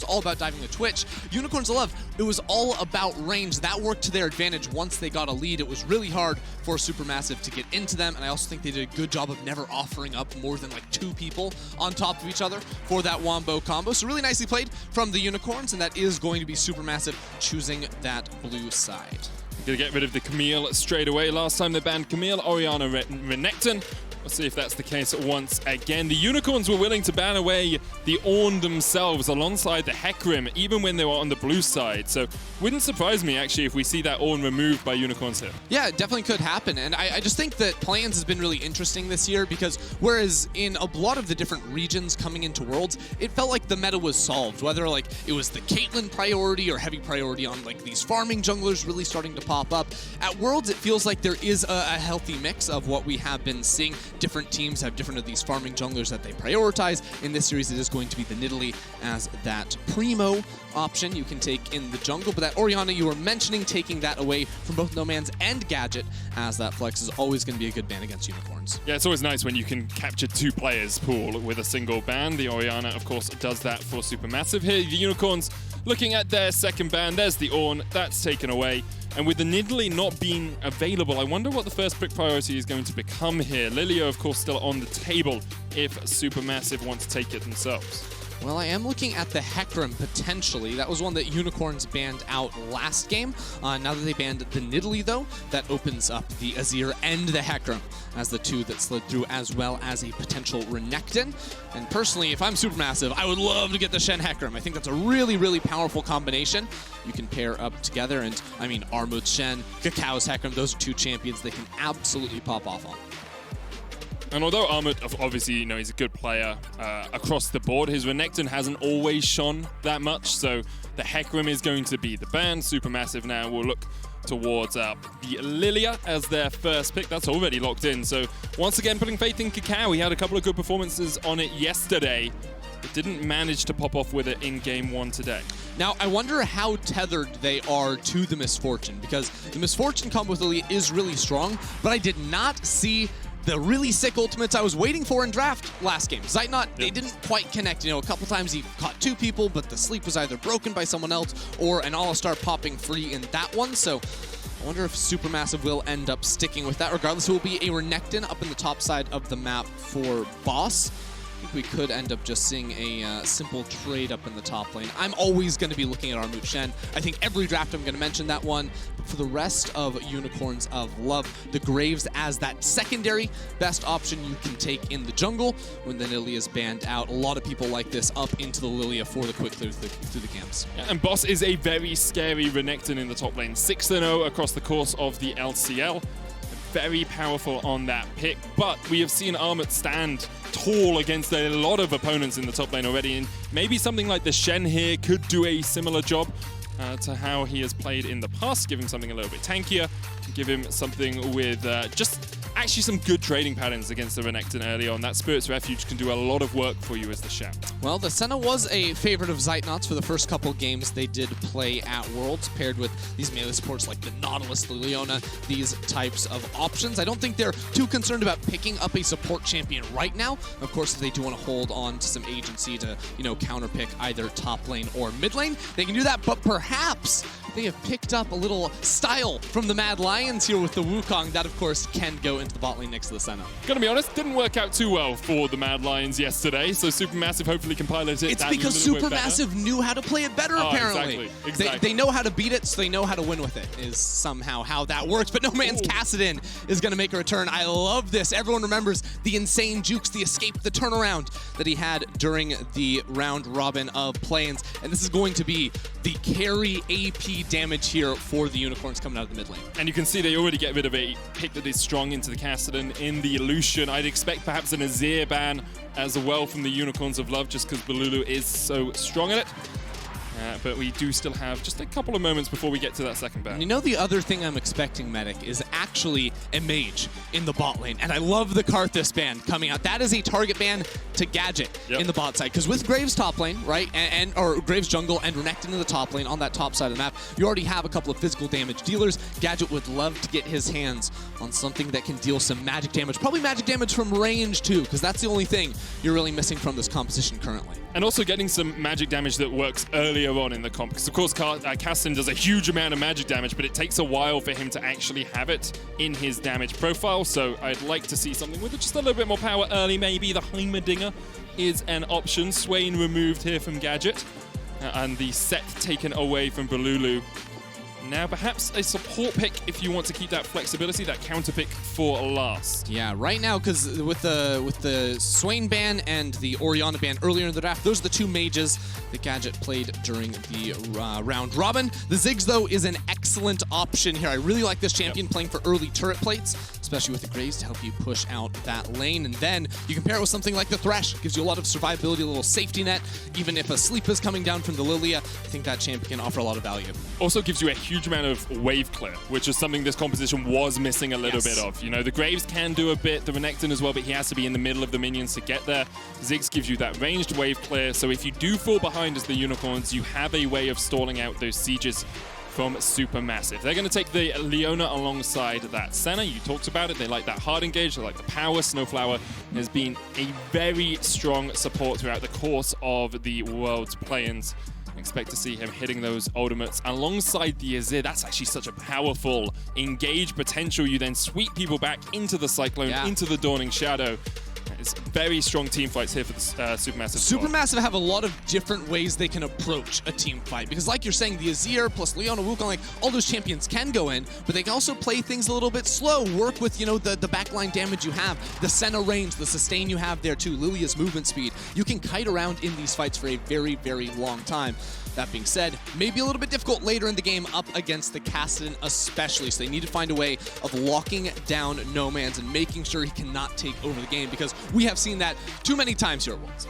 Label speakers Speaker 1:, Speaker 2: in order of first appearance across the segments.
Speaker 1: It's all about diving the Twitch. Unicorns of Love, it was all about range. That worked to their advantage once they got a lead. It was really hard for SuperMassive to get into them, and I also think they did a good job of never offering up more than like 2 people on top of each other for that wombo combo. So really nicely played from the Unicorns, and that is going to be SuperMassive choosing that blue side.
Speaker 2: Gonna get rid of the Camille straight away. Last time they banned Camille, Orianna, Renekton. We'll see if that's the case once again. The Unicorns were willing to ban away the Ornn themselves alongside the Hecarim, even when they were on the blue side. So wouldn't surprise me, actually, if we see that Ornn removed by Unicorns here.
Speaker 1: Yeah, it definitely could happen. And I just think that plans has been really interesting this year because whereas in a lot of the different regions coming into Worlds, it felt like the meta was solved. Whether like it was the Caitlyn priority or heavy priority on like these farming junglers really starting to pop up. At Worlds, it feels like there is a healthy mix of what we have been seeing. Different teams have different of these farming junglers that they prioritize. In this series, it is going to be the Nidalee as that primo option you can take in the jungle. But that Orianna you were mentioning, taking that away from both No Man's and Gadget as that flex is always going to be a good ban against Unicorns.
Speaker 2: Yeah, it's always nice when you can capture 2 players pool with a single ban. The Orianna, of course, does that for SuperMassive here. The Unicorns looking at their second ban. There's the Ornn. That's taken away. And with the Nidalee not being available, I wonder what the first pick priority is going to become here. Lilia, of course, still on the table if SuperMassive want to take it themselves.
Speaker 1: Well, I am looking at the Hecarim, potentially. That was one that Unicorns banned out last game. Now that they banned the Nidalee, though, that opens up the Azir and the Hecarim as the 2 that slid through, as well as a potential Renekton. And personally, if I'm SuperMassive, I would love to get the Shen Hecarim. I think that's a really, really powerful combination. You can pair up together, and I mean, Armut's Shen, Kakao's Hecarim, those are 2 champions they can absolutely pop off on.
Speaker 2: And although Armut, obviously, you know, he's a good player across the board, his Renekton hasn't always shone that much, so the Hecarim is going to be the ban. SuperMassive now will look towards the Lilia as their first pick. That's already locked in. So once again, putting faith in Kakao. He had a couple of good performances on it yesterday, but didn't manage to pop off with it in Game 1 today.
Speaker 1: Now, I wonder how tethered they are to the Misfortune, because the Misfortune combo with Lilia is really strong, but I did not see the really sick ultimates I was waiting for in draft last game. Zeitnot, they didn't quite connect. You know, a couple times he caught 2 people, but the sleep was either broken by someone else or an all-star popping free in that one. So I wonder if SuperMassive will end up sticking with that. Regardless, it will be a Renekton up in the top side of the map for Boss. I think we could end up just seeing a simple trade up in the top lane. I'm always going to be looking at Armut Shen. I think every draft I'm going to mention that one. But for the rest of Unicorns of Love, the Graves as that secondary best option you can take in the jungle when the Nidalee is banned out. A lot of people like this up into the Lilia for the quick clear through the camps.
Speaker 2: Yeah, and Boss is a very scary Renekton in the top lane. 6-0 across the course of the LCL. Very powerful on that pick, but we have seen Armut stand tall against a lot of opponents in the top lane already, and maybe something like the Shen here could do a similar job to how he has played in the past. Give him something a little bit tankier, give him something with just actually some good trading patterns against the Renekton early on. That Spirit's Refuge can do a lot of work for you as the Shen.
Speaker 1: Well, the Senna was a favorite of Zeitnot's for the first couple games they did play at Worlds, paired with these melee supports like the Nautilus, the Leona, these types of options. I don't think they're too concerned about picking up a support champion right now. Of course, if they do want to hold on to some agency to, you know, counterpick either top lane or mid lane, they can do that, but perhaps they have picked up a little style from the Mad Lions here with the Wukong. That, of course, can go into the bot lane next to the Senna.
Speaker 2: Gonna be honest, didn't work out too well for the Mad Lions yesterday, so SuperMassive hopefully can pilot it.
Speaker 1: It's because SuperMassive knew how to play it better, apparently.
Speaker 2: Exactly.
Speaker 1: They know how to beat it, so they know how to win with it, is somehow how that works. But No Man's Kassadin is going to make a return. I love this. Everyone remembers the insane jukes, the escape, the turnaround that he had during the round robin of play-ins. And this is going to be the carry AP damage here for the Unicorns coming out of the mid lane.
Speaker 2: And you can see they already get rid of a pick that is strong into the Kassadin in the Illusion. I'd expect perhaps an Azir ban as well from the Unicorns of Love, just because Balulu is so strong at it. But we do still have just a couple of moments before we get to that second ban.
Speaker 1: And you know the other thing I'm expecting, Medic, is actually a mage in the bot lane. And I love the Karthus ban coming out. That is a target ban to Gadget in the bot side. Because with Graves top lane, right, or Graves jungle and Renekton in the top lane on that top side of the map, you already have a couple of physical damage dealers. Gadget would love to get his hands on something that can deal some magic damage. Probably magic damage from range too, because that's the only thing you're really missing from this composition currently.
Speaker 2: And also getting some magic damage that works earlier on in the comp. Because of course, Cassian does a huge amount of magic damage, but it takes a while for him to actually have it in his damage profile. So I'd like to see something with just a little bit more power early, maybe. The Heimerdinger is an option. Swain removed here from Gadget. And the set taken away from Balulu. Now, perhaps a support pick if you want to keep that flexibility, that counter pick for last.
Speaker 1: Yeah, right now, because with the Swain ban and the Orianna ban earlier in the draft, those are the two mages that Gadget played during the round robin. The Ziggs, though, is an excellent option here. I really like this champion playing for early turret plates, especially with the Graves to help you push out that lane. And then you can pair it with something like the Thresh. Gives you a lot of survivability, a little safety net. Even if a sleep is coming down from the Lilia, I think that champion can offer a lot of value.
Speaker 2: Also gives you a huge amount of wave clear, which is something this composition was missing a little bit of. You know, the Graves can do a bit, the Renekton as well, but he has to be in the middle of the minions to get there. Ziggs gives you that ranged wave clear, so if you do fall behind as the Unicorns, you have a way of stalling out those sieges from Supermassive. They're going to take the Leona alongside that Senna. You talked about it. They like that hard engage. They like the power. Snowflower has been a very strong support throughout the course of the World's play-ins. Expect to see him hitting those ultimates alongside the Azir. That's actually such a powerful engage potential. You then sweep people back into the Cyclone, into the Dawning Shadow. It's very strong team fights here for the Supermassive.
Speaker 1: Supermassive have a lot of different ways they can approach a team fight. Because like you're saying, the Azir plus Leona, Wukong, like all those champions can go in, but they can also play things a little bit slow. Work with, you know, the backline damage you have, the Senna range, the sustain you have there too, Lilia's movement speed. You can kite around in these fights for a very, very long time. That being said, maybe a little bit difficult later in the game up against the Kassadin especially, so they need to find a way of locking down Nomans and making sure he cannot take over the game, because we have seen that too many times here at Worlds.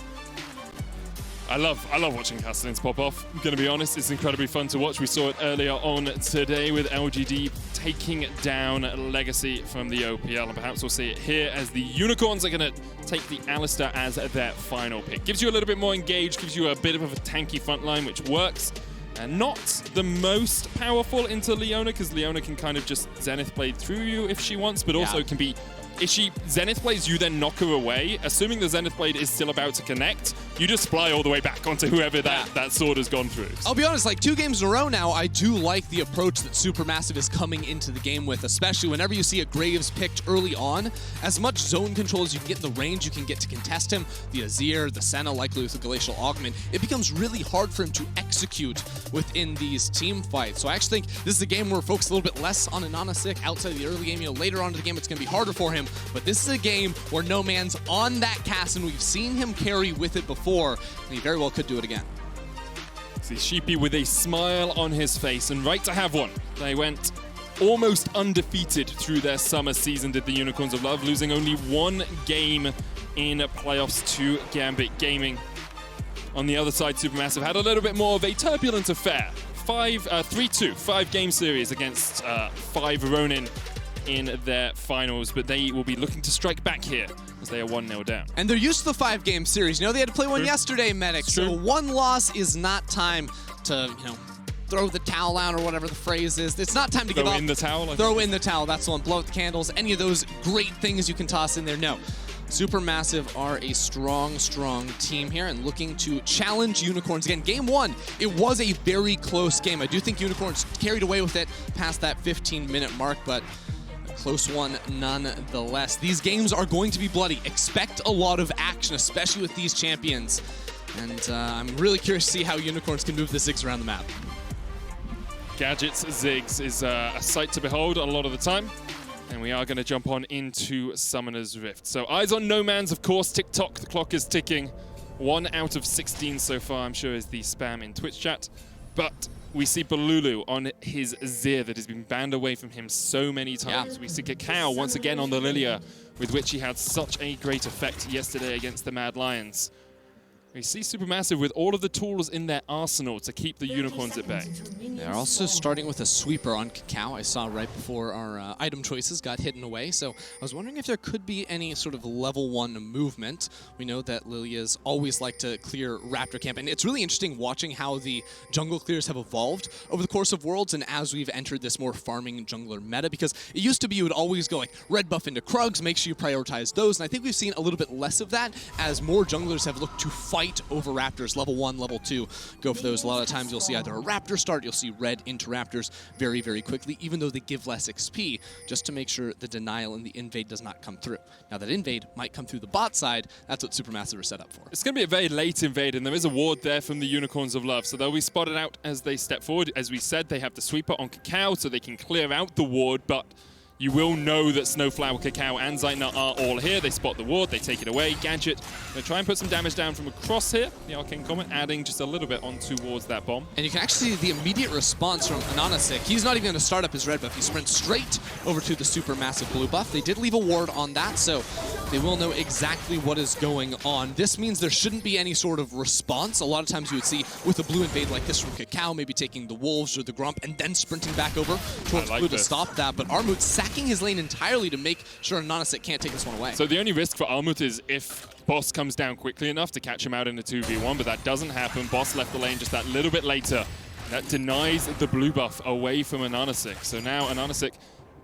Speaker 2: I love watching Kassadin's pop off. I'm going to be honest, it's incredibly fun to watch. We saw it earlier on today with LGD taking down Legacy from the OPL, and perhaps we'll see it here as the Unicorns are going to take the Alistar as their final pick. Gives you a little bit more engage, gives you a bit of a tanky front line, which works. And not the most powerful into Leona, because Leona can kind of just Zenith Blade through you if she wants, but also can be... If she Zenith Blades you, then knock her away, assuming the Zenith Blade is still about to connect, you just fly all the way back onto whoever that sword has gone through.
Speaker 1: I'll be honest, like 2 games in a row now, I do like the approach that Supermassive is coming into the game with, especially whenever you see a Graves picked early on. As much zone control as you can get in the range, you can get to contest him. The Azir, the Senna, likely with the Glacial Augment, it becomes really hard for him to execute within these team fights. So I actually think this is a game where focus a little bit less on Ananasik outside of the early game. You know, later on in the game, it's going to be harder for him. But this is a game where No Man's on that cast, and we've seen him carry with it before, and he very well could do it again.
Speaker 2: See Sheepy with a smile on his face, and right to have one. They went almost undefeated through their summer season, did the Unicorns of Love, losing only 1 game in playoffs to Gambit Gaming. On the other side, Supermassive had a little bit more of a turbulent affair. 3-2, 5-game series against 5 Ronin in their finals, but they will be looking to strike back here as they are 1-0 down.
Speaker 1: And they're used to the 5-game series. You know, they had to play one yesterday, Medic. So 1 loss is not time to, you know, throw the towel out or whatever the phrase is. It's not time to give up.
Speaker 2: Throw in the towel?
Speaker 1: Throw in the towel. That's the one. Blow out the candles. Any of those great things you can toss in there. No. Supermassive are a strong, strong team here and looking to challenge Unicorns again. Game 1, it was a very close game. I do think Unicorns carried away with it past that 15-minute mark, but close one nonetheless. These games are going to be bloody. Expect a lot of action, especially with these champions. And I'm really curious to see how Unicorns can move the Ziggs around the map.
Speaker 2: Gadget's Ziggs is a sight to behold a lot of the time. And we are going to jump on into Summoner's Rift. So eyes on No Man's, of course. Tick-tock, the clock is ticking. 1 out of 16 so far, I'm sure, is the spam in Twitch chat. But we see Balulu on his Azir that has been banned away from him so many times. We see Cacao once again on the Lilia, with which he had such a great effect yesterday against the Mad Lions. We see SuperMassive with all of the tools in their arsenal to keep the Unicorns at bay.
Speaker 1: They're also starting with a sweeper on Kakao. I saw right before our item choices got hidden away, so I was wondering if there could be any sort of level 1 movement. We know that Lilia's always like to clear Raptor camp, and it's really interesting watching how the jungle clears have evolved over the course of Worlds and as we've entered this more farming jungler meta, because it used to be you would always go like red buff into Krugs, make sure you prioritize those, and I think we've seen a little bit less of that as more junglers have looked to fight over Raptors, level 1, level 2, go for those. A lot of times you'll see either a Raptor start, you'll see red into Raptors very, very quickly, even though they give less XP, just to make sure the denial and the invade does not come through. Now that invade might come through the bot side, that's what SuperMassive are set up for.
Speaker 2: It's going to be a very late invade, and there is a ward there from the Unicorns of Love, so they'll be spotted out as they step forward. As we said, they have the sweeper on Kakao, so they can clear out the ward, but you will know that Snowflower, Kakao, and Zeitner are all here. They spot the ward, they take it away. Gadget, going to try and put some damage down from across here. The Arcane Comet adding just a little bit on towards that bomb.
Speaker 1: And you can actually see the immediate response from Anonasik. He's not even going to start up his red buff. He sprints straight over to the SuperMassive blue buff. They did leave a ward on that, so they will know exactly what is going on. This means there shouldn't be any sort of response. A lot of times you would see with a blue invade like this from Kakao, maybe taking the Wolves or the Grump and then sprinting back over towards blue to stop that. But Armut sacking his lane entirely to make sure Anonasik can't take this one away.
Speaker 2: So the only risk for Armut is if Boss comes down quickly enough to catch him out in a 2v1, but that doesn't happen. Boss left the lane just that little bit later. That denies the blue buff away from Anonasik. So now Anonasik,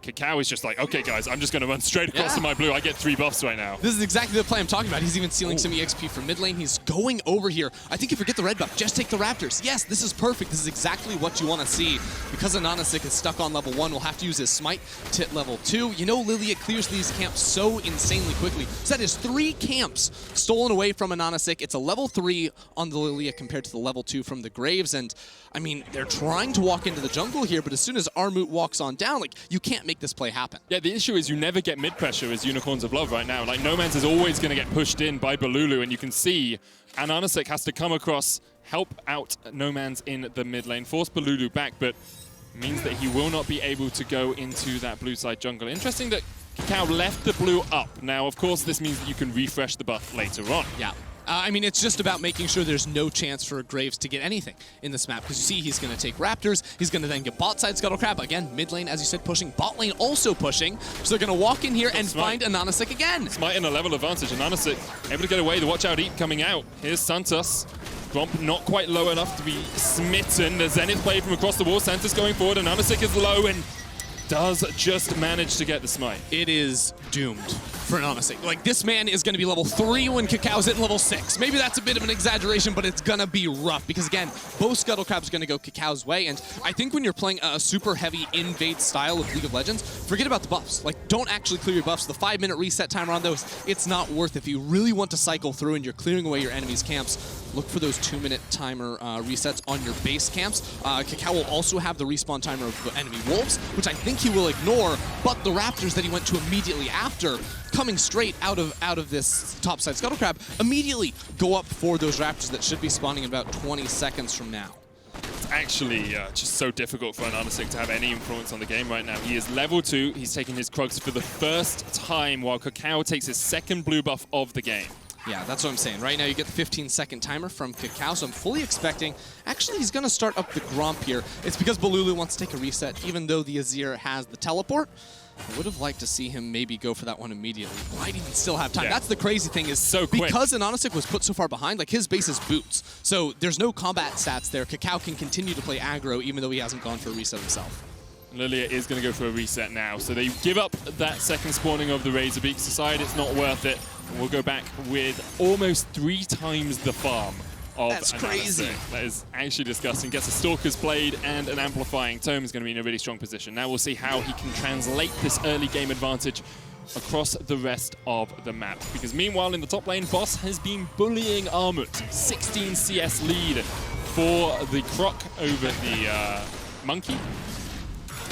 Speaker 2: Kakao is just like, okay guys, I'm just going to run straight across to my blue. I get 3 buffs right now.
Speaker 1: This is exactly the play I'm talking about. He's even stealing some EXP from mid lane. He's going over here. I think you forget the red buff. Just take the Raptors. Yes, this is perfect. This is exactly what you want to see. Because Anonasik is stuck on level 1, we'll have to use his smite to hit level 2. You know Lilia clears these camps so insanely quickly. So that is 3 camps stolen away from Anonasik. It's a level 3 on the Lilia compared to the level 2 from the Graves. And I mean, they're trying to walk into the jungle here, but as soon as Armut walks on down, like, you can't make this play happen.
Speaker 2: Yeah, the issue is you never get mid-pressure as Unicorns of Love right now. Like, Noman's is always going to get pushed in by Balulu, and you can see Anonasik has to come across, help out Noman's in the mid lane, force Balulu back, but means that he will not be able to go into that blue side jungle. Interesting that Kakao left the blue up. Now, of course, this means that you can refresh the buff later on.
Speaker 1: Yeah. I mean, it's just about making sure there's no chance for Graves to get anything in this map, because you see he's going to take Raptors, he's going to then get bot side Scuttlecrab, again, mid lane, as you said, pushing, bot lane also pushing, so they're going to walk in here and find Anonasik again.
Speaker 2: Smite in a level advantage, Anonasik able to get away, the Watch Out Eat coming out. Here's Santos. Grump not quite low enough to be smitten. The Zenith play from across the wall, Santos going forward, Anonasik is low and does just manage to get the smite.
Speaker 1: It is doomed for Anonasik. Like, this man is going to be level 3 when Kakao's hitting level 6. Maybe that's a bit of an exaggeration, but it's going to be rough because, again, both Scuttlecrab's going to go Kakao's way, and I think when you're playing a super heavy invade style of League of Legends, forget about the buffs. Like, don't actually clear your buffs. The 5-minute reset timer on those, it's not worth it. If you really want to cycle through and you're clearing away your enemy's camps, look for those 2-minute timer resets on your base camps. Kakao will also have the respawn timer of the enemy Wolves, which I think he will ignore, but the Raptors that he went to immediately after, coming straight out of this topside Scuttlecrab, immediately go up for those Raptors that should be spawning in about 20 seconds from now.
Speaker 2: It's actually just so difficult for Anonasik to have any influence on the game right now. He is level 2, he's taking his Krugs for the first time while Kakao takes his second blue buff of the game.
Speaker 1: Yeah, that's what I'm saying. Right now you get the 15-second timer from Kakao, so I'm fully expecting... Actually, he's going to start up the Grump here. It's because Balulu wants to take a reset, even though the Azir has the teleport. I would have liked to see him maybe go for that one immediately. Might even still have time. Yeah. That's the crazy thing is,
Speaker 2: so quick.
Speaker 1: Because Anonasik was put so far behind, like, his base is boots. So there's no combat stats there. Kakao can continue to play aggro, even though he hasn't gone for a reset himself.
Speaker 2: Lilia is going to go for a reset now. So they give up that second spawning of the Razorbeaks, decide it's not worth it. And we'll go back with almost 3 times the farm of
Speaker 1: That's crazy.
Speaker 2: That is actually disgusting. Gets a Stalker's Blade and an Amplifying Tome. Is going to be in a really strong position. Now we'll see how he can translate this early game advantage across the rest of the map. Because meanwhile in the top lane, Boss has been bullying Armut. 16 CS lead for the Croc over the Monkey.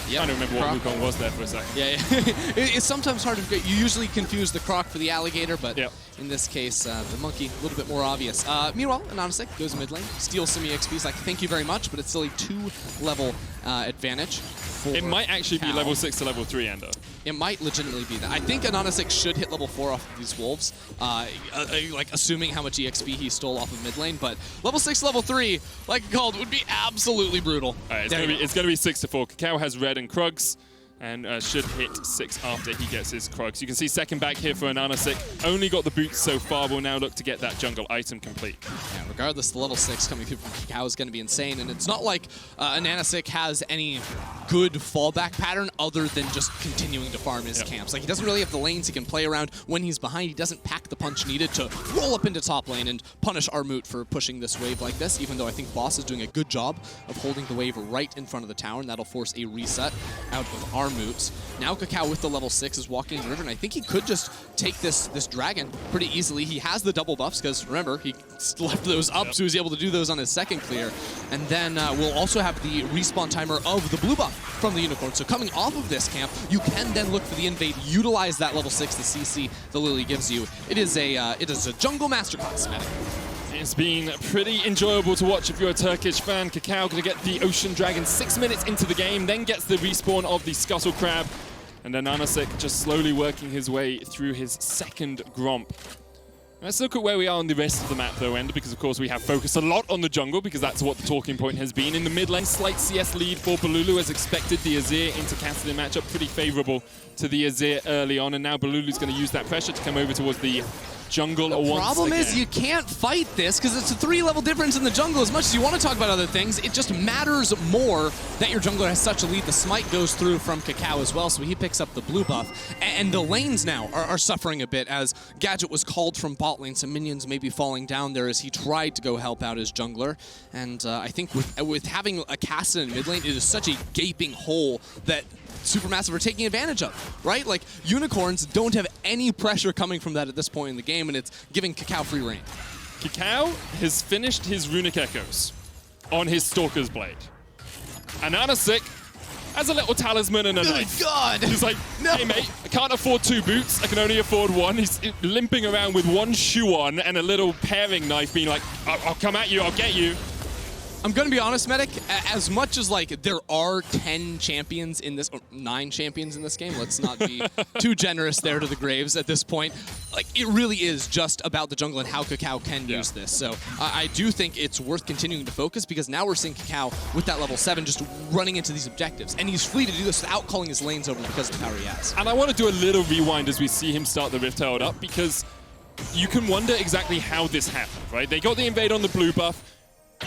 Speaker 1: Yep.
Speaker 2: I don't remember what Wukong was there for a second.
Speaker 1: Yeah. It's sometimes hard to get. You usually confuse the Croc for the alligator, but In this case, the monkey, a little bit more obvious. Meanwhile, Anonisic goes mid lane, steals some EXPs, like, thank you very much, but it's still a 2-level advantage.
Speaker 2: It might actually be level 6 to level 3, Ender.
Speaker 1: It might legitimately be that. I think Anonisic should hit level 4 off of these wolves, like assuming how much EXP he stole off of mid lane, but level 6 to level 3, like called, would be absolutely brutal.
Speaker 2: All right, it's gonna be 6 to 4. Kakao has red and Krugs, and should hit 6 after he gets his Krugs. You can see second back here for Anonisic. Only got the boots so far, will now look to get that jungle item complete.
Speaker 1: Yeah, regardless, the level 6 coming through from Kakao is going to be insane, and it's not like Anonisic has any good fallback pattern other than just continuing to farm his camps. Like, he doesn't really have the lanes he can play around. When he's behind, he doesn't pack the punch needed to roll up into top lane and punish Armut for pushing this wave like this, even though I think Boss is doing a good job of holding the wave right in front of the tower, and that'll force a reset out of Armut. Now Kakao with the level 6 is walking in the river, and I think he could just take this dragon pretty easily. He has the double buffs, because remember, he left those up, so he was able to do those on his second clear. And then we'll also have the respawn timer of the blue buff from the Unicorn. So coming off of this camp, you can then look for the invade, utilize that level 6, the CC the Lily gives you. It is a jungle masterclass, Medic.
Speaker 2: It's been pretty enjoyable to watch if you're a Turkish fan. Kakao going to get the Ocean Dragon 6 minutes into the game, then gets the respawn of the Scuttle Crab. And then Anonisic just slowly working his way through his second Gromp. Let's look at where we are on the rest of the map though, Ender, because of course we have focused a lot on the jungle because that's what the talking point has been. In the mid lane, slight CS lead for Balulu as expected. The Azir into Cassidy matchup pretty favorable to the Azir early on, and now Balulu's going to use that pressure to come over towards the jungle once again. The
Speaker 1: problem is you can't fight this because it's a 3-level difference in the jungle. As much as you want to talk about other things, it just matters more that your jungler has such a lead. The smite goes through from Kakao as well, so he picks up the blue buff. And the lanes now are suffering a bit as Gadget was called from bot lane. Some minions may be falling down there as he tried to go help out his jungler. And I think with having a Casta in mid lane, it is such a gaping hole that SuperMassive are taking advantage of, right? Like, Unicorns don't have any pressure coming from that at this point in the game, and it's giving Kakao free reign.
Speaker 2: Kakao has finished his Runic Echoes on his Stalker's Blade. And Anonisic has a little talisman and a knife.
Speaker 1: Good God!
Speaker 2: He's like, hey mate, I can't afford 2 boots, I can only afford 1. He's limping around with 1 shoe on and a little paring knife being like, I'll come at you, I'll get you.
Speaker 1: I'm going to be honest, Medic, as much as, like, there are 10 champions in this, or 9 champions in this game, let's not be too generous there to the graves at this point. Like, it really is just about the jungle and how Kakao can use this. So I do think it's worth continuing to focus because now we're seeing Kakao with that level 7 just running into these objectives. And he's free to do this without calling his lanes over because of the power he has.
Speaker 2: And I want to do a little rewind as we see him start the Rift Herald up because you can wonder exactly how this happened, right? They got the invade on the blue buff,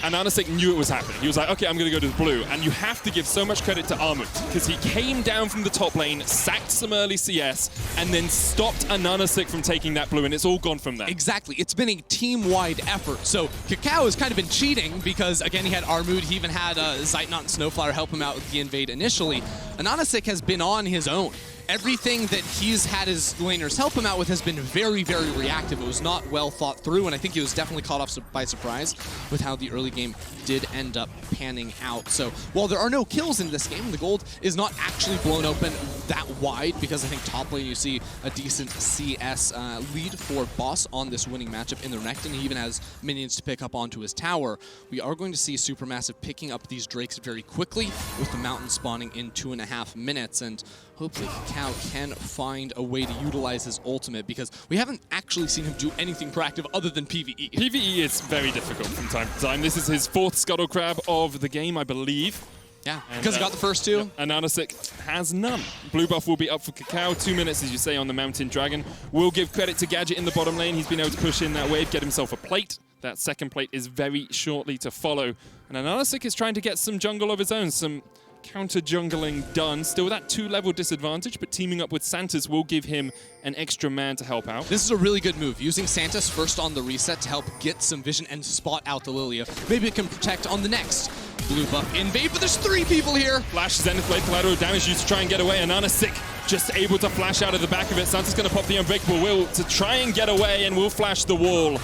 Speaker 2: and Anonisic knew it was happening. He was like, okay, I'm going to go to the blue. And you have to give so much credit to Armut because he came down from the top lane, sacked some early CS, and then stopped Anonisic from taking that blue, and it's all gone from there.
Speaker 1: Exactly. It's been a team-wide effort. So Kakao has kind of been cheating because, again, he had Armut. He even had Zeitnot and Snowflower help him out with the invade initially. Anonisic has been on his own. Everything that he's had his laners help him out with has been very, very reactive. It was not well thought through, and I think he was definitely caught off by surprise with how the early game did end up panning out. So while there are no kills in this game, the gold is not actually blown open that wide because I think top lane you see a decent CS lead for Boss on this winning matchup in the Renekton. He even has minions to pick up onto his tower. We are going to see SuperMassive picking up these Drakes very quickly with the mountain spawning in 2.5 minutes, and hopefully Kakao can find a way to utilize his ultimate because we haven't actually seen him do anything proactive other than PvE.
Speaker 2: PvE is very difficult from time to time. This is his 4th Scuttle Crab of the game, I believe.
Speaker 1: Yeah, because he got the first 2.
Speaker 2: And Anonisic has none. Blue buff will be up for Kakao. 2 minutes, as you say, on the Mountain Dragon. We'll give credit to Gadget in the bottom lane. He's been able to push in that wave, get himself a plate. That second plate is very shortly to follow. And Anonisic is trying to get some jungle of his own, some counter-jungling done. Still that 2-level disadvantage, but teaming up with Santas will give him an extra man to help out.
Speaker 1: This is a really good move, using Santas first on the reset to help get some vision and spot out the Lilia. Maybe it can protect on the next blue buff invade, but there's 3 people here.
Speaker 2: Flash, Zenith Blade, collateral damage used to try and get away, and Anonisic just able to flash out of the back of it. Santa's going to pop the Unbreakable Will to try and get away, and will flash the wall.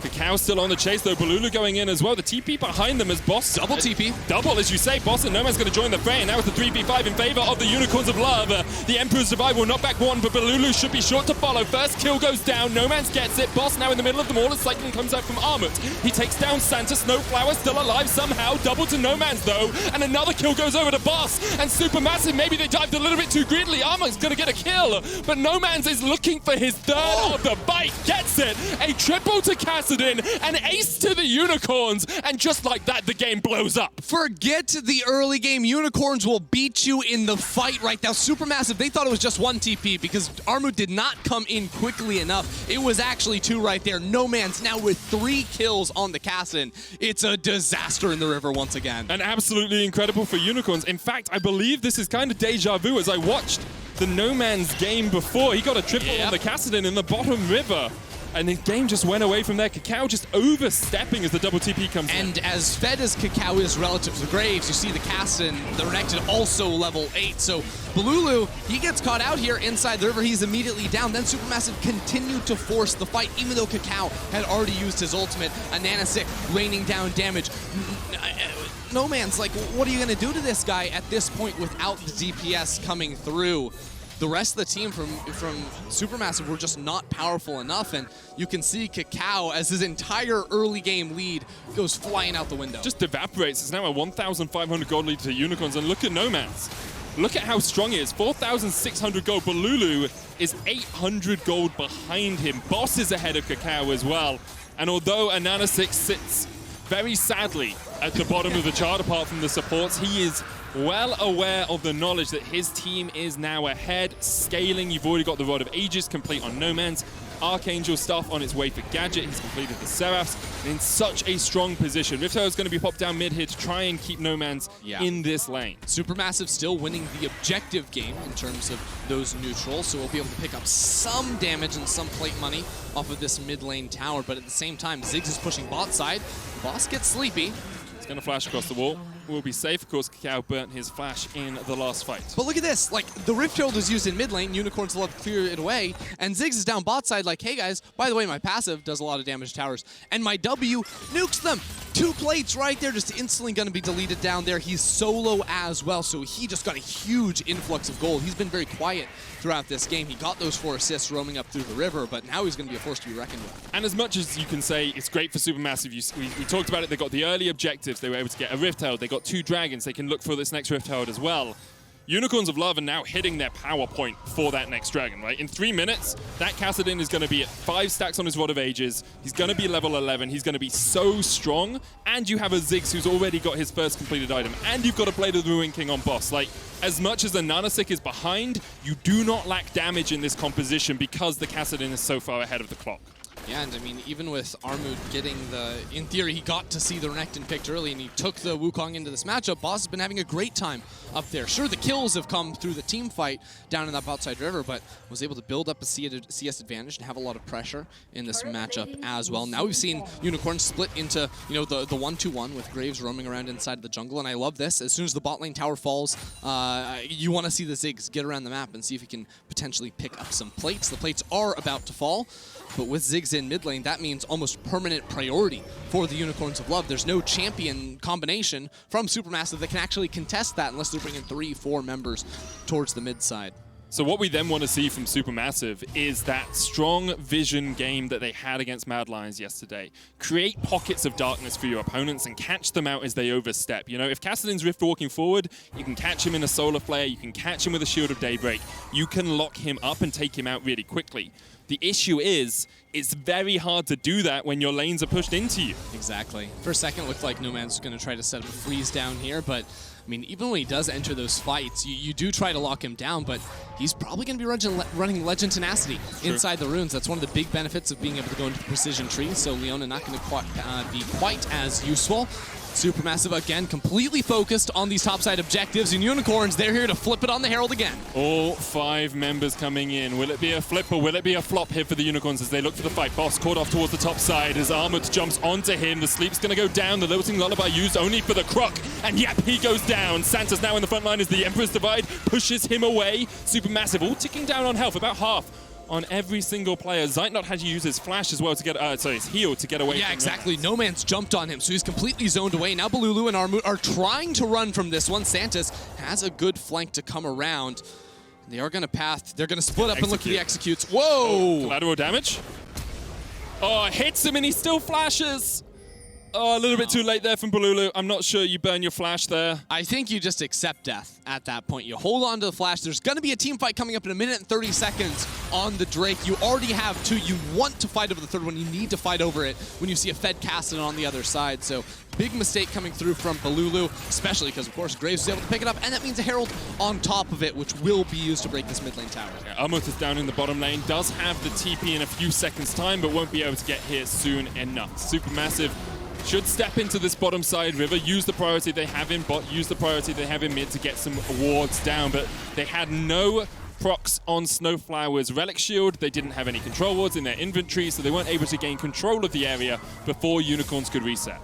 Speaker 2: Kakao still on the chase, though. Balulu going in as well. The TP behind them as Boss.
Speaker 1: Double TP.
Speaker 2: Double, as you say. Boss and Nomad's going to join the fray. And now it's the 3v5 in favor of the Unicorns of Love. The Emperor's Survival knock back one, but Balulu should be short to follow. First kill goes down. Nomad's gets it. Boss now in the middle of them all. A cycling comes out from Armut. He takes down Santa. Snowflower still alive somehow. Double to Nomad's though. And another kill goes over to Boss. And Supermassive, maybe they dived a little bit too greedily. Armut's going to get a kill. But Nomad's is looking for his third of the bite. Gets it. A triple to Kassadin. An ace to the Unicorns, and just like that, the game blows up.
Speaker 1: Forget the early game. Unicorns will beat you in the fight right now. Supermassive, they thought it was just one TP because Armut did not come in quickly enough. It was actually two right there. No Man's now with 3 kills on the Kassadin. It's a disaster in the river once again.
Speaker 2: And absolutely incredible for Unicorns. In fact, I believe this is kind of deja vu as I watched the No Man's game before. He got a triple on the Kassadin in the bottom river. And the game just went away from there. Kakao just overstepping as the double TP comes in.
Speaker 1: And as fed as Kakao is relative to the Graves, you see the Kassadin, the Renekton also level 8. So Balulu, he gets caught out here inside the river. He's immediately down. Then Supermassive continued to force the fight, even though Kakao had already used his ultimate. A Nanosick raining down damage. No Man's like, what are you going to do to this guy at this point without the DPS coming through? The rest of the team from Supermassive were just not powerful enough, and you can see Kakao as his entire early game lead goes flying out the window.
Speaker 2: Just evaporates. It's now a 1,500 gold lead to Unicorns, and look at Nomad's. Look at how strong he is. 4,600 gold. Balulu is 800 gold behind him. Boss is ahead of Kakao as well, and although Anana6 sits very sadly at the bottom of the chart, apart from the supports, he is well aware of the knowledge that his team is now ahead, scaling. You've already got the Rod of Ages complete on No Man's. Archangel stuff on its way for Gadget. He's completed the Seraphs in such a strong position. Rift Herald is going to be popped down mid here to try and keep No Man's in this lane.
Speaker 1: Supermassive still winning the objective game in terms of those neutrals, so we'll be able to pick up some damage and some plate money off of this mid lane tower, but at the same time, Ziggs is pushing bot side. Boss gets sleepy.
Speaker 2: He's going to flash across the wall. Will be safe. Of course, Kakao burnt his flash in the last fight.
Speaker 1: But look at this. Like, the Rift Herald is used in mid lane. Unicorns will have to clear it away. And Ziggs is down bot side like, hey guys, by the way, my passive does a lot of damage to towers. And my W nukes them. 2 plates right there, just instantly going to be deleted down there. He's solo as well, so he just got a huge influx of gold. He's been very quiet throughout this game. He got those 4 assists roaming up through the river, but now he's going to be a force to be reckoned with.
Speaker 2: And as much as you can say it's great for Supermassive, we talked about it, they got the early objectives. They were able to get a Rift Herald. They got 2 dragons. They can look for this next Rift Herald as well. Unicorns of Love are now hitting their power point for that next dragon, right? In 3 minutes, that Kassadin is going to be at 5 stacks on his Rod of Ages. He's going to be level 11. He's going to be so strong. And you have a Ziggs who's already got his first completed item. And you've got a Blade of the Ruin King on boss. Like, as much as the Nanosick is behind, you do not lack damage in this composition because the Kassadin is so far ahead of the clock.
Speaker 1: Yeah, and I mean, even with Armut getting the, in theory, he got to see the Renekton picked early and he took the Wukong into this matchup. Boss has been having a great time up there. Sure, the kills have come through the team fight down in that outside river, but was able to build up a CS advantage and have a lot of pressure in this matchup as well. Now we've seen Unicorns split into, you know, the 1-2-1 with Graves roaming around inside of the jungle, and I love this. As soon as the bot lane tower falls, you want to see the Ziggs get around the map and see if he can potentially pick up some plates. The plates are about to fall, but with Ziggs in mid lane, that means almost permanent priority for the Unicorns of Love. There's no champion combination from Supermassive that can actually contest that unless they're bringing 3-4 members towards the mid side.
Speaker 2: So what we then want to see from Supermassive is that strong vision game that they had against Mad Lions yesterday. Create pockets of darkness for your opponents and catch them out as they overstep. You know, if Kassadin's Rift walking forward, you can catch him in a Solar Flare, you can catch him with a Shield of Daybreak, you can lock him up and take him out really quickly. The issue is, it's very hard to do that when your lanes are pushed into you.
Speaker 1: Exactly. For a second, it looked like No Man's going to try to set up a freeze down here, but I mean, even when he does enter those fights, you do try to lock him down, but he's probably going to be running Legend Tenacity inside the runes. That's one of the big benefits of being able to go into the precision tree, so Leona not going to be quite as useful. Supermassive, again, completely focused on these topside objectives, and Unicorns, they're here to flip it on the Herald again.
Speaker 2: All 5 members coming in. Will it be a flip or will it be a flop here for the Unicorns as they look for the fight? Boss caught off towards the top side as Armut jumps onto him. The sleep's going to go down. The Lilting Lullaby used only for the croc, and yep, he goes down. Santa's now in the front line as the Emperor's Divide pushes him away. Supermassive all ticking down on health, about half on every single player. Zeitnot had to use his flash as well to get, his heal to get away from
Speaker 1: exactly. No Man's jumped on him, so he's completely zoned away. Now Balulu and Armut are trying to run from this one. Santis has a good flank to come around. They are going to path. They're going to split up and look for the executes. Whoa!
Speaker 2: Oh, collateral damage. Oh, it hits him and he still flashes. Oh, a little bit too late there from Balulu. I'm not sure you burn your flash there.
Speaker 1: I think you just accept death at that point. You hold on to the flash. There's going to be a team fight coming up in 1 minute and 30 seconds on the Drake. You already have 2. You want to fight over the third one. You need to fight over it when you see a Fed casting on the other side. So big mistake coming through from Balulu, especially because, of course, Graves was able to pick it up, and that means a Herald on top of it, which will be used to break this mid lane tower.
Speaker 2: Yeah, Armut is down in the bottom lane, does have the TP in a few seconds' time, but won't be able to get here soon enough. Supermassive should step into this bottom side river, use the priority they have in bot, use the priority they have in mid to get some wards down, but they had no procs on Snowflower's Relic Shield. They didn't have any control wards in their inventory, so they weren't able to gain control of the area before Unicorns could reset.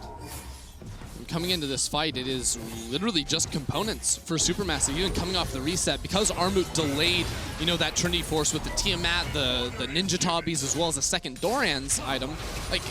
Speaker 1: Coming into this fight, it is literally just components for Supermassive, even coming off the reset, because Armut delayed, that Trinity Force with the Tiamat, the Ninja Tobbies, as well as a second Doran's item. Like,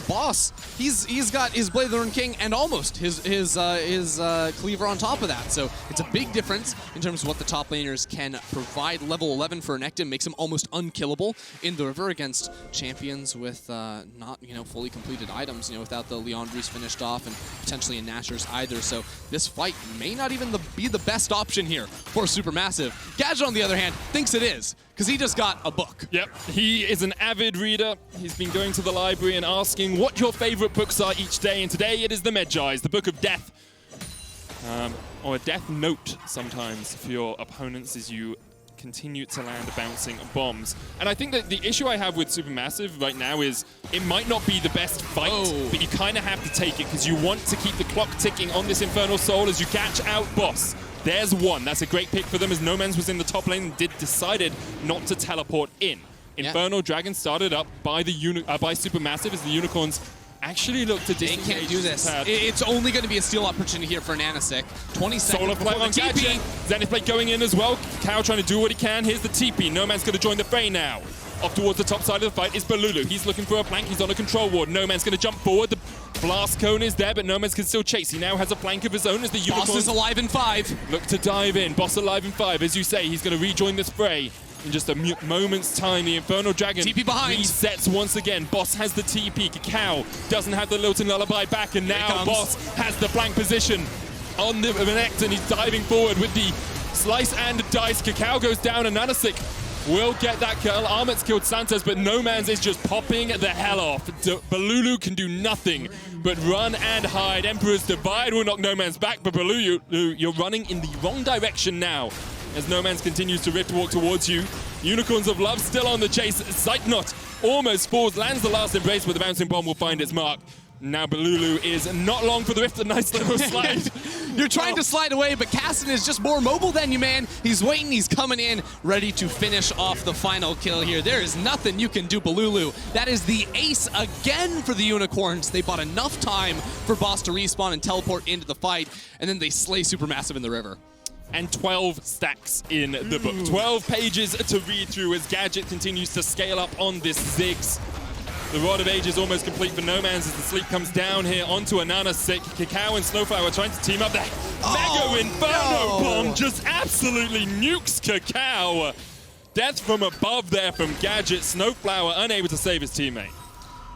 Speaker 1: Boss, he's got his Blade of the Ruined King and almost his Cleaver on top of that. So it's a big difference in terms of what the top laners can provide. Level 11 for Nectin makes him almost unkillable in the river against champions with not, fully completed items, without the Leandre's finished off and potentially in Nashor's either, so this fight may not even be the best option here for Supermassive. Gadget, on the other hand, thinks it is, because he just got a book.
Speaker 2: Yep, he is an avid reader. He's been going to the library and asking what your favorite books are each day, and today it is the Medjai's, the Book of Death. Or a death note sometimes for your opponents as you continue to land bouncing bombs. And I think that the issue I have with Supermassive right now is it might not be the best fight, but you kind of have to take it because you want to keep the clock ticking on this Infernal Soul as you catch out Boss. There's one. That's a great pick for them as No Man's was in the top lane and decided not to teleport in. Infernal Dragon started up by Supermassive as the Unicorns actually look to disengage.
Speaker 1: They can't do this. It's only going to be a steal opportunity here for Nanasik. 20 seconds
Speaker 2: Solar Flame on Gadget. Zenith Blade going in as well. Cow trying to do what he can. Here's the TP. No Man's going to join the fray now. Off towards the top side of the fight is Balulu. He's looking for a flank. He's on a control ward. No Man's going to jump forward. The blast cone is there, but No Man's can still chase. He now has a flank of his own as the Unicorns.
Speaker 1: Boss is alive in 5.
Speaker 2: Look to dive in. Boss alive in 5. As you say, he's going to rejoin this fray. In just a moment's time, the Infernal Dragon
Speaker 1: TP behind.
Speaker 2: resets once again. Boss has the TP. Cacao doesn't have the Lilton Lullaby back, and now Boss has the flank position on the Renekton. He's diving forward with the slice and dice. Cacao goes down, and Nanasik will get that kill. Armut's killed Santos, but No Man's is just popping the hell off. Balulu can do nothing but run and hide. Emperor's Divide will knock No Man's back, but Balulu, you're running in the wrong direction now. As No Man's continues to rift walk towards you. Unicorns of Love still on the chase. Zeitnot almost falls, lands the last embrace, but the bouncing bomb will find its mark. Now Balulu is not long for the rift. A nice little slide.
Speaker 1: You're trying to slide away, but Casson is just more mobile than you, man. He's waiting, he's coming in, ready to finish off the final kill here. There is nothing you can do, Balulu. That is the ace again for the Unicorns. They bought enough time for Boss to respawn and teleport into the fight, and then they slay Supermassive in the river.
Speaker 2: And 12 stacks in the book. 12 pages to read through as Gadget continues to scale up on this Ziggs. The Rod of Age is almost complete for No Man's as the sleep comes down here onto a Nanasik. Cacao and Snowflower trying to team up there. Mega Inferno Bomb just absolutely nukes Cacao. Death from above there from Gadget. Snowflower unable to save his teammate.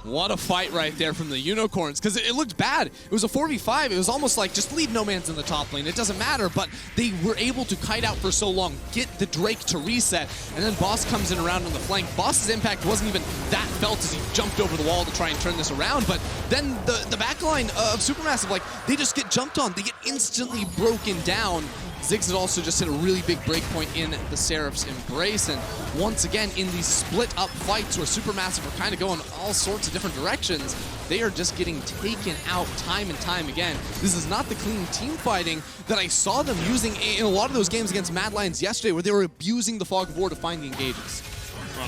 Speaker 1: What a fight right there from the Unicorns, because it looked bad. It was a 4v5. It was almost like, just leave No Man's in the top lane. It doesn't matter, but they were able to kite out for so long, get the Drake to reset, and then Boss comes in around on the flank. Boss's impact wasn't even that felt as he jumped over the wall to try and turn this around, but then the backline of Supermassive, like, they just get jumped on. They get instantly broken down. Ziggs had also just hit a really big breakpoint in the Seraph's Embrace, and once again, in these split-up fights where Supermassive are kind of going all sorts of different directions, they are just getting taken out time and time again. This is not the clean team fighting that I saw them using in a lot of those games against Mad Lions yesterday, where they were abusing the Fog of War to find the engages.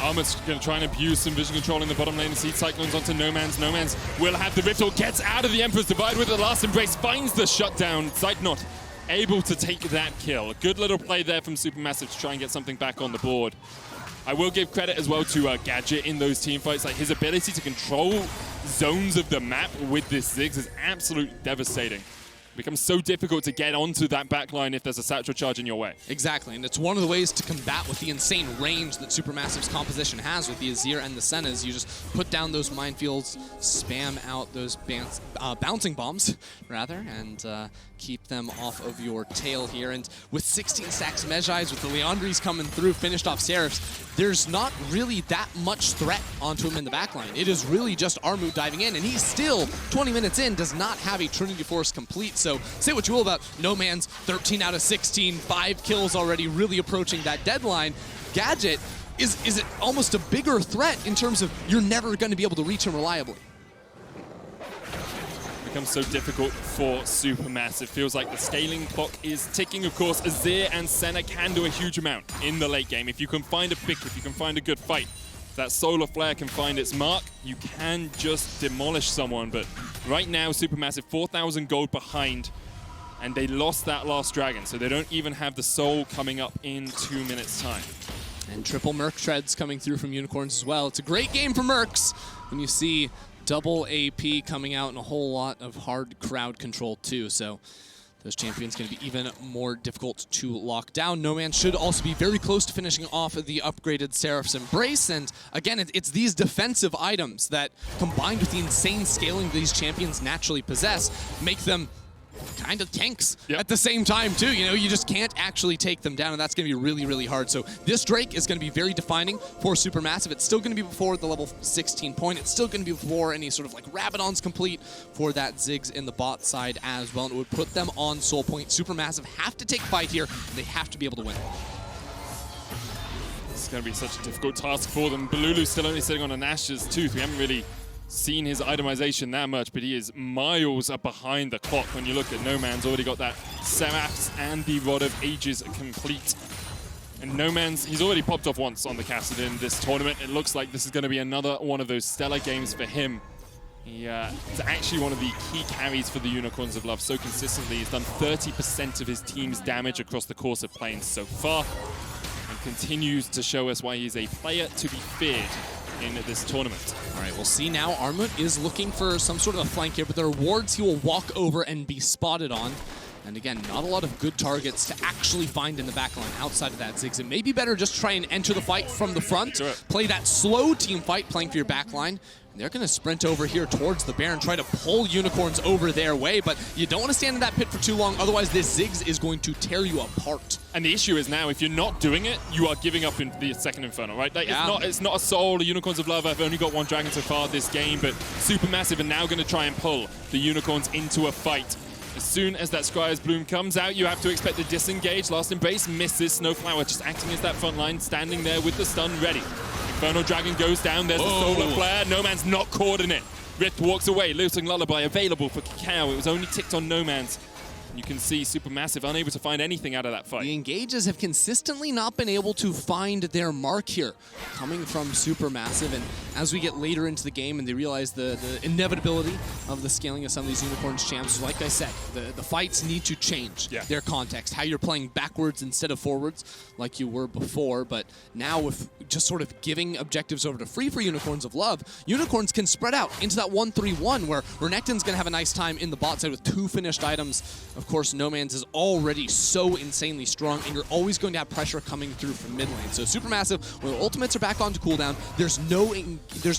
Speaker 2: Armut's going to try and abuse some vision control in the bottom lane and Seed Cyclones onto No Man's. No Man's will have the Rift, or gets out of the Emperor's Divide with the last embrace, finds the shutdown. Zeitnot able to take that kill. A good little play there from Supermassive to try and get something back on the board. I will give credit as well to Gadget in those team fights. Like, his ability to control zones of the map with this Ziggs is absolutely devastating. It becomes so difficult to get onto that backline if there's a satchel charge in your way.
Speaker 1: Exactly, and it's one of the ways to combat with the insane range that SuperMassive's composition has with the Azir and the Sennas. You just put down those minefields, spam out those bouncing bombs, rather, and keep them off of your tail here. And with 16 stacks Mejai's, with the Leandries coming through, finished off Seraphs, there's not really that much threat onto him in the backline. It is really just Armut diving in, and he's still, 20 minutes in, does not have a Trinity Force complete. So say what you will about No Man's 13 out of 16, 5 kills already, really approaching that deadline. Gadget is it almost a bigger threat in terms of you're never going to be able to reach him reliably.
Speaker 2: Becomes so difficult for SuperMassive. Feels like the scaling clock is ticking. Of course, Azir and Senna can do a huge amount in the late game. If you can find a pick, if you can find a good fight, if that solar flare can find its mark, you can just demolish someone. But right now, SuperMassive 4,000 gold behind, and they lost that last dragon, so they don't even have the soul coming up in 2 minutes' time.
Speaker 1: And triple Merc treads coming through from Unicorns as well. It's a great game for Mercs when you see double AP coming out and a whole lot of hard crowd control too. So those champions going to be even more difficult to lock down. No Man should also be very close to finishing off the upgraded Seraph's Embrace. And again, it's these defensive items that, combined with the insane scaling these champions naturally possess, make them kind of tanks at the same time too. You know, you just can't actually take them down, and that's going to be really, really hard. So this Drake is going to be very defining for SuperMassive. It's still going to be before the level 16 point. It's still going to be before any sort of like Rabadon's complete for that Ziggs in the bot side as well, and it would put them on soul point. SuperMassive have to take fight here, and they have to be able to win.
Speaker 2: It's going to be such a difficult task for them. Balulu's still only sitting on a Nash's tooth. We haven't really seen his itemization that much, but he is miles behind the clock. When you look at No Man's already got that Seraphs and the Rod of Ages complete. And No Man's, he's already popped off once on the Kassadin this tournament. It looks like this is going to be another one of those stellar games for him. It's actually one of the key carries for the Unicorns of Love so consistently. He's done 30% of his team's damage across the course of playing so far, and continues to show us why he's a player to be feared in this tournament.
Speaker 1: All right, we'll see now. Armut is looking for some sort of a flank here, but there are wards he will walk over and be spotted on. And again, not a lot of good targets to actually find in the backline outside of that Ziggs. It may be better just try and enter the fight from the front, play that slow team fight, playing for your backline. And they're going to sprint over here towards the Baron, try to pull Unicorns over their way, but you don't want to stand in that pit for too long, otherwise this Ziggs is going to tear you apart.
Speaker 2: And the issue is now, if you're not doing it, you are giving up in the second Inferno, right? Like, it's not a soul. The Unicorns of Love have only got one dragon so far this game, but SuperMassive are now going to try and pull the Unicorns into a fight. As soon as that Scryer's Bloom comes out, you have to expect to disengage. Last Embrace misses. Snowflower just acting as that front line, standing there with the stun ready. Infernal Dragon goes down. There's the solar flare. No Man's not caught in it. Rift walks away. Losing Lullaby available for Kakao. It was only ticked on No Man's. And you can see SuperMassive unable to find anything out of that fight.
Speaker 1: The engages have consistently not been able to find their mark here, coming from SuperMassive. And as we get later into the game and they realize the inevitability of the scaling of some of these Unicorns champs, like I said, the fights need to change their context, how you're playing backwards instead of forwards like you were before. But now with just sort of giving objectives over to free for Unicorns of Love, Unicorns can spread out into that 1-3-1 where Renekton's going to have a nice time in the bot side with 2 finished items. Of course, No Man's is already so insanely strong, and you're always going to have pressure coming through from mid lane. So SuperMassive, when their ultimates are back onto cooldown, there's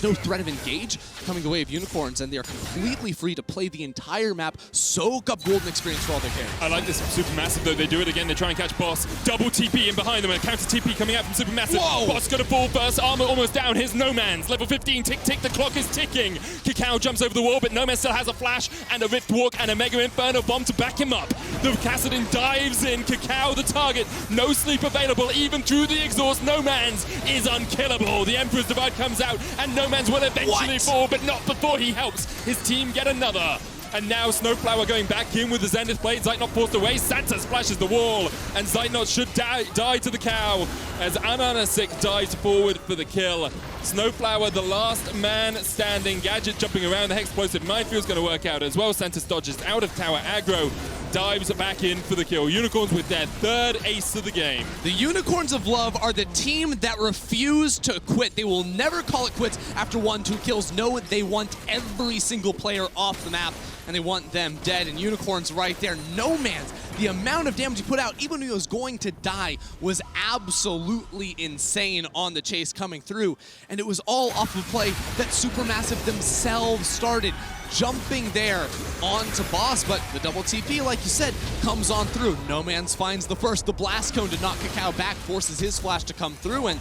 Speaker 1: no threat of engage coming the way of Unicorns, and they are completely free to play the entire map, soak up golden experience for all their carries.
Speaker 2: I like this SuperMassive, though. They do it again. They try and catch Boss. Double TP in behind them, and a counter TP coming out from SuperMassive.
Speaker 1: Whoa!
Speaker 2: Boss got a full burst. Armor almost down. Here's No Man's. Level 15. Tick, tick. The clock is ticking. Kakao jumps over the wall, but No Man still has a flash and a Rift Walk and a Mega Inferno Bomb to back him up. The Kassadin dives in. Kakao the target. No sleep available even through the exhaust. No Man's is unkillable. The Emperor's Divide comes out, and No Man's will eventually fall, but not before he helps his team get another. And now Snowflower going back in with the Zenith Blade. Zeitnot forced away. Santa splashes the wall. And Zeitnot should die to the cow as Ananasik dives forward for the kill. Snowflower, the last man standing. Gadget jumping around. The Hexplosive Mindfield's going to work out as well. Santos dodges out of tower aggro. dives back in for the kill. Unicorns with their third ace of the game.
Speaker 1: The Unicorns of Love are the team that refuse to quit. They will never call it quits after 1-2 kills. No, they want every single player off the map, and they want them dead. And Unicorns right there. No Man's, the amount of damage he put out, even when he was going to die, was absolutely insane on the chase coming through. And it was all off of a play that SuperMassive themselves started, jumping there onto Boss, but the double TP, like you said, comes on through. No Man's finds the first. The blast cone to knock Kakao back forces his flash to come through, and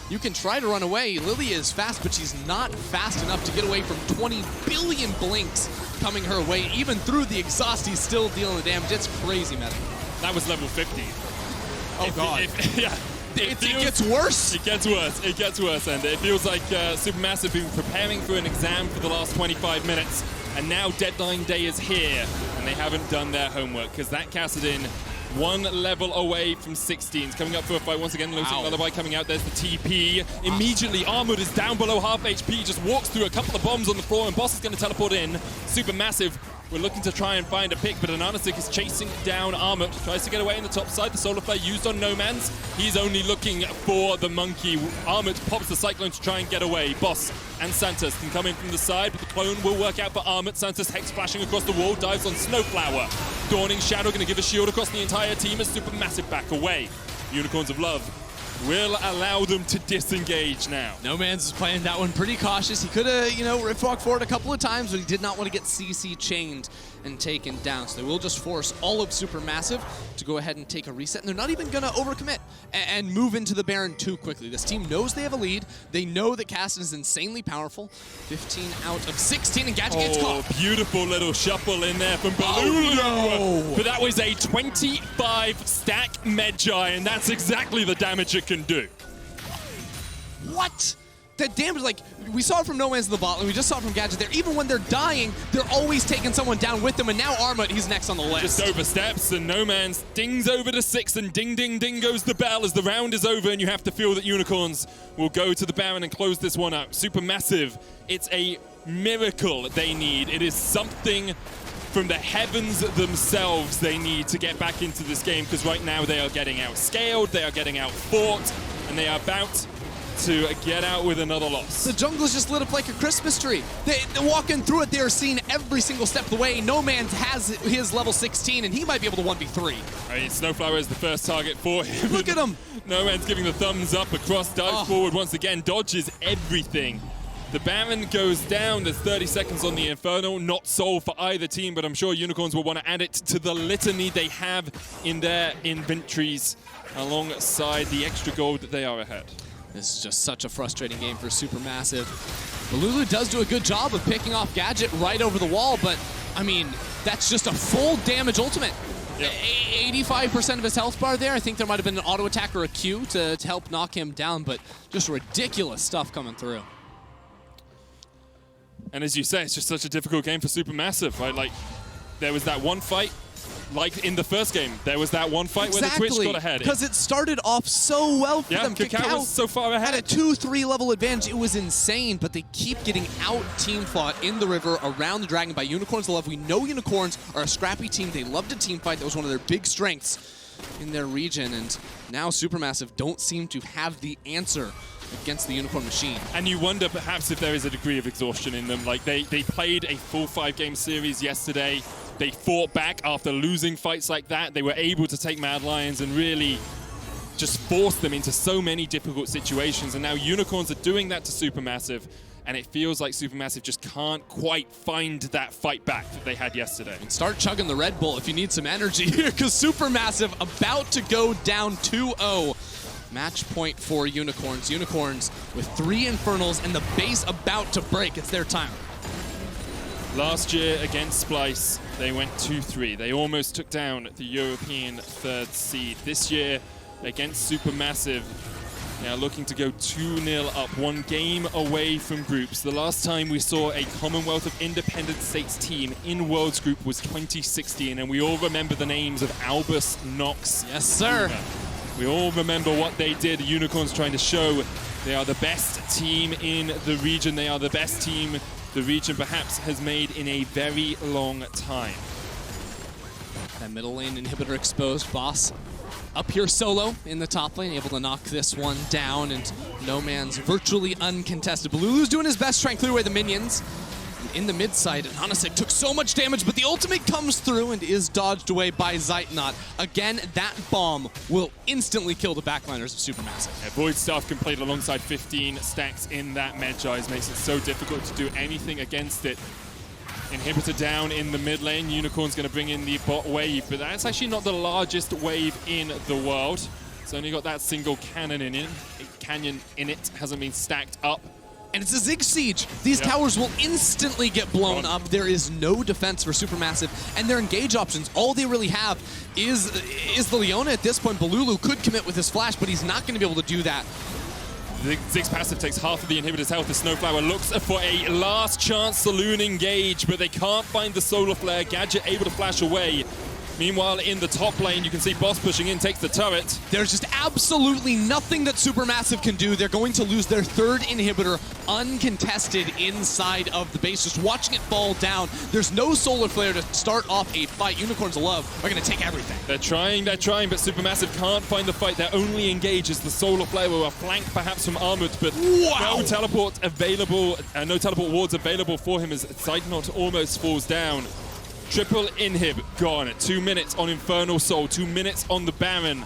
Speaker 1: you can try to run away. Lily is fast, but she's not fast enough to get away from 20 billion blinks coming her way. Even through the exhaust, he's still dealing the damage. It's crazy, meta.
Speaker 2: That was level 50.
Speaker 1: Oh, God.
Speaker 2: Yeah.
Speaker 1: It gets worse.
Speaker 2: It gets worse. It gets worse, and it feels like SuperMassive have been preparing for an exam for the last 25 minutes, and now deadline day is here, and they haven't done their homework, because that Kassadin, one level away from 16. It's coming up for a fight once again. Losing Lullaby coming out. There's the TP. Immediately, Armored is down below half HP. Just walks through a couple of bombs on the floor, and Boss is going to teleport in. SuperMassive, we're looking to try and find a pick, but Ananasik is chasing down Armored. Tries to get away in the top side. The Solar Flare used on No Man's. He's only looking for the Monkey. Armored pops the Cyclone to try and get away. Boss and Santos can come in from the side, but the clone will work out for Armored. Santos Hex flashing across the wall, dives on Snowflower. Dawning Shadow going to give a shield across the entire team as SuperMassive back away. Unicorns of Love will allow them to disengage now. No Man's is playing that one pretty cautious. He could have, rift walked forward a couple of times, but he did not want to get CC chained and taken down. So they will just force all of SuperMassive to go ahead and take a reset. And they're not even going to overcommit and move into the Baron too quickly. This team knows they have a lead. They know that Kassadin is insanely powerful. 15 out of 16, and Gadget gets caught. Beautiful little shuffle in there from Balulu.
Speaker 1: Oh, no.
Speaker 2: But that was a 25 stack Medjay, and that's exactly the damage it can do.
Speaker 1: What? The damage, like, we saw it from No Man's in the bot lane, we just saw it from Gadget there. Even when they're dying, they're always taking someone down with them, and now Armut, he's next on the list.
Speaker 2: Just oversteps, and No Man's dings over to 6, and ding, ding, ding goes the bell as the round is over, and you have to feel that Unicorns will go to the Baron and close this one out. SuperMassive, it's a miracle they need. It is something from the heavens themselves they need to get back into this game, because right now they are getting outscaled, they are getting outfought, and they are about to get out with another loss.
Speaker 1: The jungle's just lit up like a Christmas tree. They're walking through it, they are seeing every single step of the way. No Man has his level 16, and he might be able to 1v3.
Speaker 2: I mean, Snowflower is the first target for him.
Speaker 1: Look at him.
Speaker 2: No Man's giving the thumbs up across, dives forward once again, dodges everything. The Baron goes down. There's 30 seconds on the Inferno. Not sold for either team, but I'm sure Unicorns will want to add it to the litany they have in their inventories alongside the extra gold that they are ahead.
Speaker 1: This is just such a frustrating game for SuperMassive. Balulu does do a good job of picking off Gadget right over the wall, but, I mean, that's just a full damage ultimate. Yep. 85% of his health bar there. I think there might have been an auto attack or a Q to help knock him down, but just ridiculous stuff coming through.
Speaker 2: And as you say, it's just such a difficult game for SuperMassive, right? Like, there was that one fight, like in the first game, there was that one fight where the Twitch got ahead.
Speaker 1: Because it started off so well for them.
Speaker 2: Kakao was so far ahead.
Speaker 1: Had a 2-3 level advantage. It was insane, but they keep getting out team fought in the river around the dragon by Unicorns of Love. We know Unicorns are a scrappy team. They love to team fight. That was one of their big strengths in their region, and now SuperMassive don't seem to have the answer against the Unicorn machine.
Speaker 2: And you wonder perhaps if there is a degree of exhaustion in them. Like they played a full 5-game series yesterday. They fought back after losing fights like that. They were able to take Mad Lions and really just force them into so many difficult situations. And now Unicorns are doing that to SuperMassive, and it feels like SuperMassive just can't quite find that fight back that they had yesterday.
Speaker 1: And start chugging the Red Bull if you need some energy here, because SuperMassive about to go down 2-0. Match point for Unicorns. Unicorns with 3 Infernals and the base about to break. It's their time.
Speaker 2: Last year against Splice, they went 2-3. They almost took down the European 3rd seed. This year against SuperMassive, they are looking to go 2-0 up, 1 game away from groups. The last time we saw a Commonwealth of Independent States team in Worlds Group was 2016, and we all remember the names of Albus, Nox.
Speaker 1: Yes, sir.
Speaker 2: We all remember what they did. The Unicorns trying to show they are the best team in the region. They are the best team the region perhaps has made in a very long time.
Speaker 1: That middle lane inhibitor exposed. Boss up here solo in the top lane, able to knock this one down, and No Man's virtually uncontested. Balulu's doing his best, trying to clear away the minions. In the mid side, Anonasek took so much damage, but the ultimate comes through and is dodged away by Zeitnot. Again, that bomb will instantly kill the backliners of Supermassive.
Speaker 2: Yeah, Void Staff completed alongside 15 stacks in that Medjay's makes it so difficult to do anything against it. Inhibitor down in the mid lane. Unicorn's going to bring in the bot wave, but that's actually not the largest wave in the world. It's only got that single cannon in it. Hasn't been stacked up.
Speaker 1: And it's a Zig Siege. These towers will instantly get blown up. There is no defense for Supermassive, and their engage options, all they really have is the Leona at this point. Balulu could commit with his flash, but he's not going to be able to do that.
Speaker 2: Zig's passive takes half of the inhibitor's health. The Snowflower looks for a last chance saloon engage, but they can't find the solar flare. Gadget able to flash away. Meanwhile, in the top lane, you can see Boss pushing in, takes the turret.
Speaker 1: There's just absolutely nothing that Supermassive can do. They're going to lose their third inhibitor uncontested inside of the base. Just watching it fall down. There's no solar flare to start off a fight. Unicorns of Love are going to take everything.
Speaker 2: They're trying, but Supermassive can't find the fight. Their only engage is the solar flare with a flank perhaps from Armut, but no teleport available, no teleport wards available for him as Zeitnot almost falls down. Triple inhib gone. 2 minutes on Infernal Soul, 2 minutes on the Baron.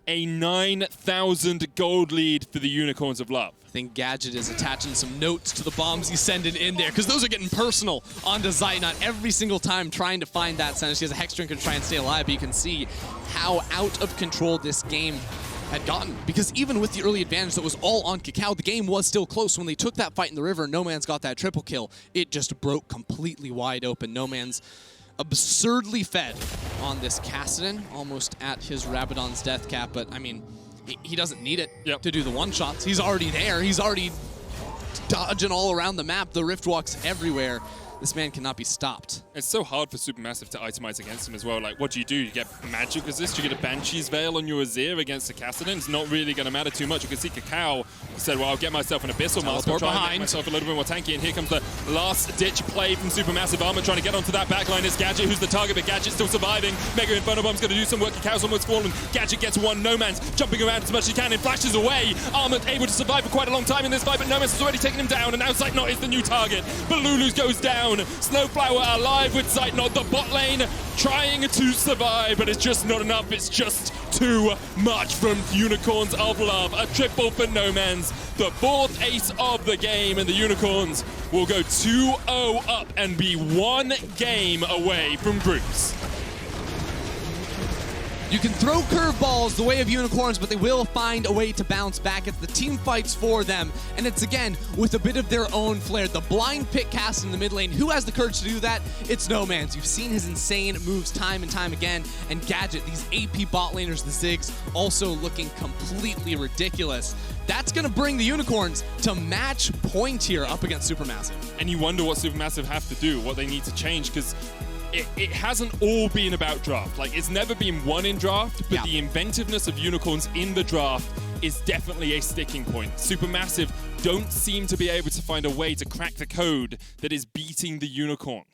Speaker 2: A 9,000 gold lead for the Unicorns of Love.
Speaker 1: I think Gadget is attaching some notes to the bombs he's sending in there, because those are getting personal onto Zeitnot every single time, trying to find that center. She has a Hex Drinker to try and stay alive, but you can see how out of control this game had gotten. Because even with the early advantage that was all on Kakao, the game was still close. When they took that fight in the river, No Man's got that triple kill. It just broke completely wide open. No Man's absurdly fed on this Kassadin, almost at his Rabadon's death cap, but I mean, he doesn't need it to do the one-shots. He's already there. He's already dodging all around the map. The Rift Walks everywhere. This man cannot be stopped.
Speaker 2: It's so hard for Supermassive to itemize against him as well. Like, what do? You get magic resist? You get a Banshee's Veil on your Azir against a Kassadin? It's not really going to matter too much. You can see Kakao said, well, I'll get myself an Abyssal Mask. I'll try and make myself a little bit more tanky. And here comes the last-ditch play from Supermassive. Armor trying to get onto that backline. It's Gadget who's the target, but Gadget's still surviving. Mega Inferno Bomb's going to do some work. Kakao's almost fallen. Gadget gets one. No Man's jumping around as much as he can and flashes away. Armor able to survive for quite a long time in this fight, but No Man's has already taken him down, and now Zeitnot is the new target. Balulu goes down. Snowflower alive with Zeitnot. The bot lane trying to survive, but it's just not enough. It's just too much from Unicorns of Love. A triple for No Man's, the fourth ace of the game, and the Unicorns will go 2-0 up and be one game away from groups.
Speaker 1: You can throw curveballs the way of Unicorns, but they will find a way to bounce back. It's the team fights for them, and it's, again, with a bit of their own flair. The blind pick cast in the mid lane. Who has the courage to do that? It's No Man's. You've seen his insane moves time and time again, and Gadget, these AP bot laners, the Ziggs, also looking completely ridiculous. That's going to bring the Unicorns to match point here up against Supermassive.
Speaker 2: And you wonder what Supermassive have to do, what they need to change, because it hasn't all been about draft. Like, it's never been won in draft, but the inventiveness of Unicorns in the draft is definitely a sticking point. Supermassive don't seem to be able to find a way to crack the code that is beating the Unicorns.